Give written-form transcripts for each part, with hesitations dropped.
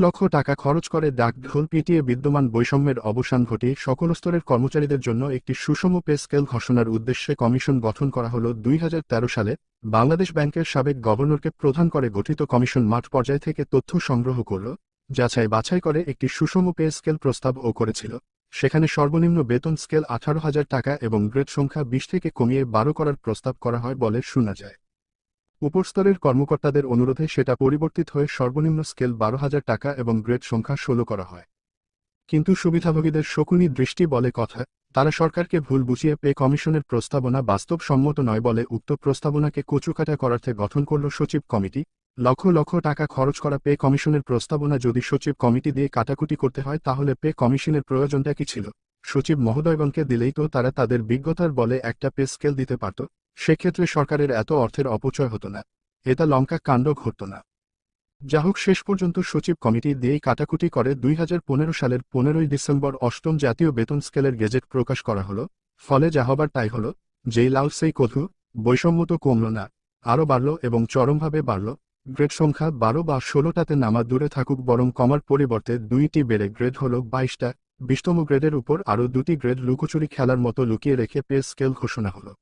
লক্ষ টাকা খরচ করে ডাকঢোল পিটিয়ে বিদ্যমান বৈষম্যের অবসান ঘটিয়ে সকল স্তরের কর্মচারীদের জন্য একটি সুষম পে স্কেল ঘোষণার উদ্দেশ্যে কমিশন গঠন করা হল 2013 সালে। বাংলাদেশ ব্যাংকের সাবেক গভর্নরকে প্রধান করে গঠিত কমিশন মাঠ পর্যায় থেকে তথ্য সংগ্রহ করল, যাচাই বাছাই করে একটি সুষম পে স্কেল প্রস্তাবও করেছিল। সেখানে সর্বনিম্ন বেতন স্কেল 18,000 টাকা এবং গ্রেড সংখ্যা 20 থেকে কমিয়ে 12 করার প্রস্তাব করা হয় বলে শোনা যায়। উপরস্তরের কর্মকর্তাদের অনুরোধে সেটা পরিবর্তিত হয়ে সর্বনিম্ন স্কেল 12,000 টাকা এবং গ্রেড সংখ্যা 16 করা হয়। কিন্তু সুবিধাভোগীদের শকুনি দৃষ্টি বলে কথা, তারা সরকারকে ভুল বুঝিয়ে পে কমিশনের প্রস্তাবনা বাস্তবসম্মত নয় বলে উক্ত প্রস্তাবনাকে কচুকাটা করার্থে গঠন করল সচিব কমিটি। লক্ষ লক্ষ টাকা খরচ করা পে কমিশনের প্রস্তাবনা যদি সচিব কমিটি দিয়ে কাটাকুটি করতে হয় তাহলে পে কমিশনের প্রয়োজনটা কি ছিল? সচিব মহোদয়গণকে দিলেই তো তারা তাদের বিজ্ঞতার বলে একটা পে স্কেল দিতে পারত। সেক্ষেত্রে সরকারের এত অর্থের অপচয় হতো না, এটা লঙ্কা কাণ্ড ঘটত না। যা হোক, শেষ পর্যন্ত সচিব কমিটি দিয়েই কাটাকুটি করে 2015 সালের 15ই ডিসেম্বর অষ্টম জাতীয় বেতন স্কেলের গেজেট প্রকাশ করা হলো। ফলে যা হবার তাই হলো, যেই লাউ সেই কধু, বৈষম্য তো কমল না, আরও বাড়ল এবং চরমভাবে বাড়ল। গ্রেড সংখ্যা 12 বা 16টাতে নামা দূরে থাকুক, বরং কমার পরিবর্তে 2টি বেড়ে গ্রেড হল 22টা। 20তম গ্রেডের উপর আরও 2টি গ্রেড লুকোচুরি খেলার মতো লুকিয়ে রেখে পে স্কেল ঘোষণা হলো।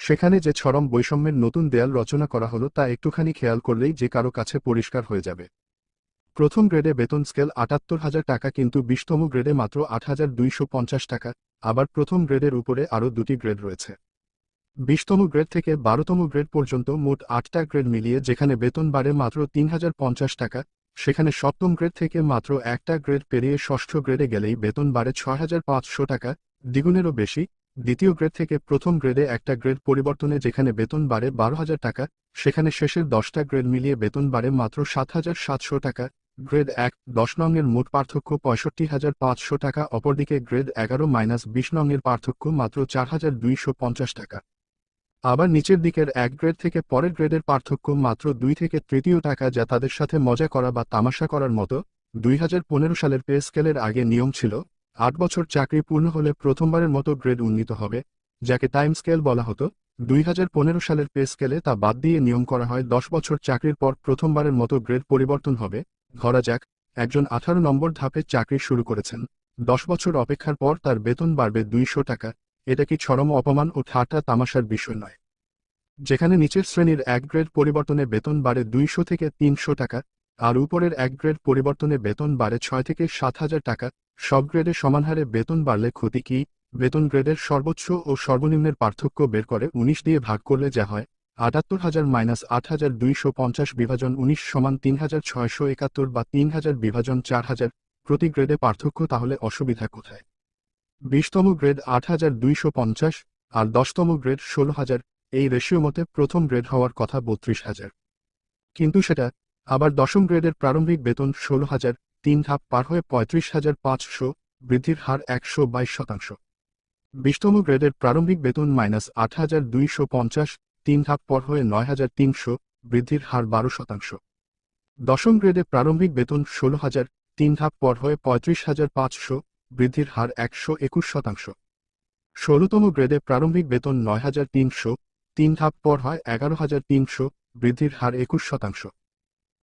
সেখানে যে চরম বৈষম্যের নতুন দেয়াল রচনা করা হলো তা একটুখানি খেয়াল করলেই যে কারো কাছে পরিষ্কার হয়ে যাবে। প্রথম গ্রেডে বেতন স্কেল 78,000 টাকা, কিন্তু 20তম গ্রেডে মাত্র 8,250 টাকা। আবার প্রথম গ্রেডের উপরে আরও 2টি গ্রেড রয়েছে। 20তম গ্রেড থেকে 12তম গ্রেড পর্যন্ত মোট 8টা গ্রেড মিলিয়ে যেখানে বেতন বাড়ে মাত্র 3,050 টাকা, সেখানে সপ্তম গ্রেড থেকে মাত্র একটা গ্রেড পেরিয়ে ষষ্ঠ গ্রেডে গেলেই বেতন বাড়ে 6,500 টাকা, দ্বিগুণেরও বেশি। দ্বিতীয় গ্রেড থেকে প্রথম গ্রেডে একটা গ্রেড পরিবর্তনে যেখানে বেতন বাড়ে 12,000 টাকা, সেখানে শেষের 10টা গ্রেড মিলিয়ে বেতন বাড়ে মাত্র 7,700 টাকা। গ্রেড 1-10 নংয়ের মোট পার্থক্য 65,500 টাকা, অপরদিকে গ্রেড 11-20 নংয়ের পার্থক্য মাত্র 4,250 টাকা। আবার নিচের দিকের এক গ্রেড থেকে পরের গ্রেডের পার্থক্য মাত্র 2 থেকে তৃতীয় টাকা, যা তাদের সাথে মজা করা বা তামাশা করার মতো। 2015 সালের পে স্কেলের আগে নিয়ম ছিল 8 বছর চাকরি পূর্ণ হলে প্রথমবারের মতো গ্রেড উন্নীত হবে, যাকে টাইম স্কেল বলা হতো। 2015 সালের পে স্কেলে তা বাদ দিয়ে নিয়ম করা হয় 10 বছর চাকরির পর প্রথমবারের মতো গ্রেড পরিবর্তন হবে। ধরা যাক, একজন 18 নম্বর ধাপে চাকরি শুরু করেছেন। 10 বছর অপেক্ষার পর তার বেতন বাড়বে 200 টাকা। এটা কি চরম অপমান ও ঠাট্টা তামাশার বিষয় নয়? যেখানে নিচের শ্রেণীর এক গ্রেড পরিবর্তনে বেতন বাড়ে 200 থেকে 300 টাকা, আর উপরের এক গ্রেড পরিবর্তনে বেতন বাড়ে 6 থেকে 7,000 টাকা। সব গ্রেডে সমান হারে বেতন বাড়লে ক্ষতি কি? বেতন গ্রেডের সর্বোচ্চ ও সর্বনিম্নের পার্থক্য বের করে 19 দিয়ে ভাগ করলে যা হয় 78,000 - 8,250 বিভাজন 19 সমান 3,671 বা 3,000 বিভাজন 4,000। প্রতি গ্রেডে পার্থক্য, তাহলে অসুবিধা কোথায়? 20তম গ্রেড 8,250 আর 10তম গ্রেড 16,000। এই রেশিও মতে প্রথম গ্রেড হওয়ার কথা 32,000, কিন্তু সেটা আবার 10ম গ্রেডের প্রারম্ভিক বেতন 16,000। 3 ধাপ পার হয়ে 35,500, বৃদ্ধির হার 122%। 20তম গ্রেডের প্রারম্ভিক বেতন -8,250, 3 ধাপ পর হয়ে 9,300, বৃদ্ধির হার 12%। 10ম গ্রেডে প্রারম্ভিক বেতন 16,000, 3 ধাপ পর হয়ে 35,500, বৃদ্ধির হার 121%। 16তম গ্রেডে প্রারম্ভিক বেতন 9,300, 3 ধাপ পর হয় 11,300, বৃদ্ধির হার 21%।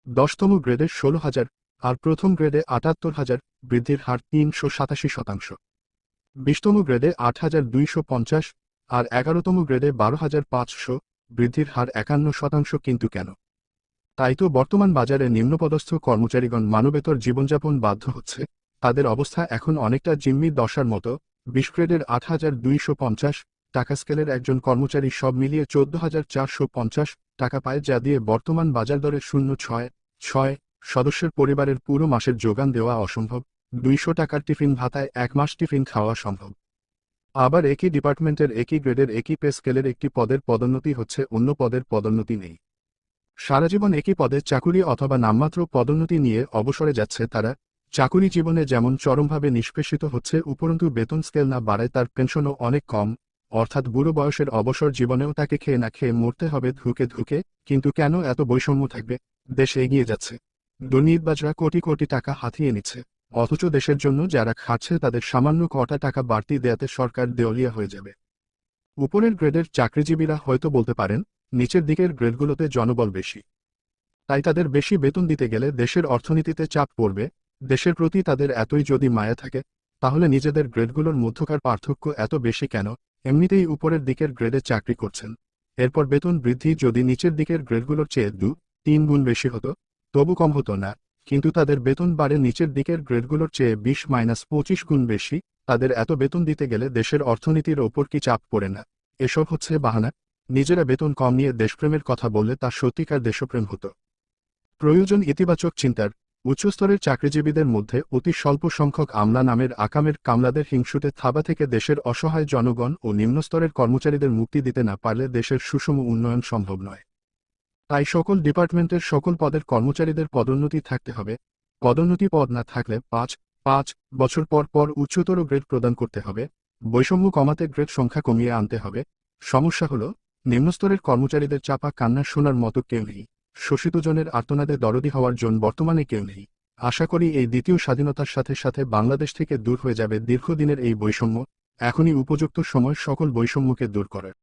10তম গ্রেডে 16,000 আর প্রথম গ্রেডে 78,000, বৃদ্ধির হার 387%। 20তম গ্রেডে 8,250 আর 11তম গ্রেডে 12,500, বৃদ্ধির হার 51%। কিন্তু কেন? তাই তো বর্তমান বাজারে নিম্নপদস্থ কর্মচারীগণ মানবেতর জীবনযাপন বাধ্য হচ্ছে। তাদের অবস্থা এখন অনেকটা জিম্মি দশার মতো। 20 গ্রেডের 8,250 টাকা স্কেলের একজন কর্মচারী সব মিলিয়ে 14,450 টাকা পায়, যা দিয়ে বর্তমান বাজার দরে 0.6 সদস্যের পরিবারের পুরো মাসের যোগান দেওয়া অসম্ভব। 200 টাকার টিফিন ভাতায় 1 মাস টিফিন খাওয়া সম্ভব। আবার একই ডিপার্টমেন্টের একই গ্রেডের একই পে স্কেলের একটি পদের পদোন্নতি হচ্ছে, অন্য পদের পদোন্নতি নেই। সারাজীবন একই পদে চাকুরি অথবা নামমাত্র পদোন্নতি নিয়ে অবসরে যাচ্ছে তারা। চাকুরি জীবনে যেমন চরমভাবে নিষ্পেষিত হচ্ছে, উপরন্তু বেতন স্কেল না বাড়ায় তার পেনশনও অনেক কম, অর্থাৎ বুড়ো বয়সের অবসর জীবনেও তাকে খেয়ে না খেয়ে মরতে হবে ধুকে ধুকে। কিন্তু কেন এত বৈষম্য থাকবে? দেশ এগিয়ে যাচ্ছে, দুর্নীতিবাজরা কোটি কোটি টাকা হাতিয়ে নিচ্ছে, অথচ দেশের জন্য যারা খাচ্ছে তাদের সামান্য কটা টাকা বাড়তি দেয়াতে সরকার দেউলিয়া হয়ে যাবে। উপরের গ্রেডের চাকরিজীবীরা হয়তো বলতে পারেন, নিচের দিকের গ্রেডগুলোতে জনবল বেশি, তাই তাদের বেশি বেতন দিতে গেলে দেশের অর্থনীতিতে চাপ পড়বে। দেশের প্রতি তাদের এতই যদি মায়া থাকে, তাহলে নিজেদের গ্রেডগুলোর মধ্যকার পার্থক্য এত বেশি কেন? এমনিতেই উপরের দিকের গ্রেডে চাকরি করছেন, এরপর বেতন বৃদ্ধি যদি নিচের দিকের গ্রেডগুলোর চেয়ে 2-3 গুণ বেশি হতো, তবু কম হতো না। কিন্তু তাদের বেতন বাড়ে নিচের দিকের গ্রেডগুলোর চেয়ে 20-25 গুণ বেশি। তাদের এত বেতন দিতে গেলে দেশের অর্থনীতির ওপর কি চাপ পড়ে না? এসব হচ্ছে বাহানা। নিজেরা বেতন কম নিয়ে দেশপ্রেমের কথা বললে তা সত্যিকার দেশপ্রেম হতো। প্রয়োজন ইতিবাচক চিন্তার। উচ্চস্তরের চাকরিজীবীদের মধ্যে অতি স্বল্প সংখ্যক আমলা নামের আকামের কামলাদের হিংসুটে থাবা থেকে দেশের অসহায় জনগণ ও নিম্নস্তরের কর্মচারীদের মুক্তি দিতে না পারলে দেশের সুষম উন্নয়ন সম্ভব নয়। তাই সকল ডিপার্টমেন্টের সকল পদের কর্মচারীদের পদোন্নতি থাকতে হবে। পদোন্নতি পদ না থাকলে 5 বছর পর পর উচ্চতর গ্রেড প্রদান করতে হবে। বৈষম্য কমাতে গ্রেড সংখ্যা কমিয়ে আনতে হবে। সমস্যা হলো, নিম্নস্তরের কর্মচারীদের চাপা কান্না শোনার মতো কেউ নেই। শোষিতজনের আর্তনাদে দরদি হওয়ার জন্য বর্তমানে কেউ নেই। আশা করি এই দ্বিতীয় স্বাধীনতার সাথে সাথে বাংলাদেশ থেকে দূর হয়ে যাবে দীর্ঘদিনের এই বৈষম্য। এখনই উপযুক্ত সময় সকল বৈষম্যকে দূর করার।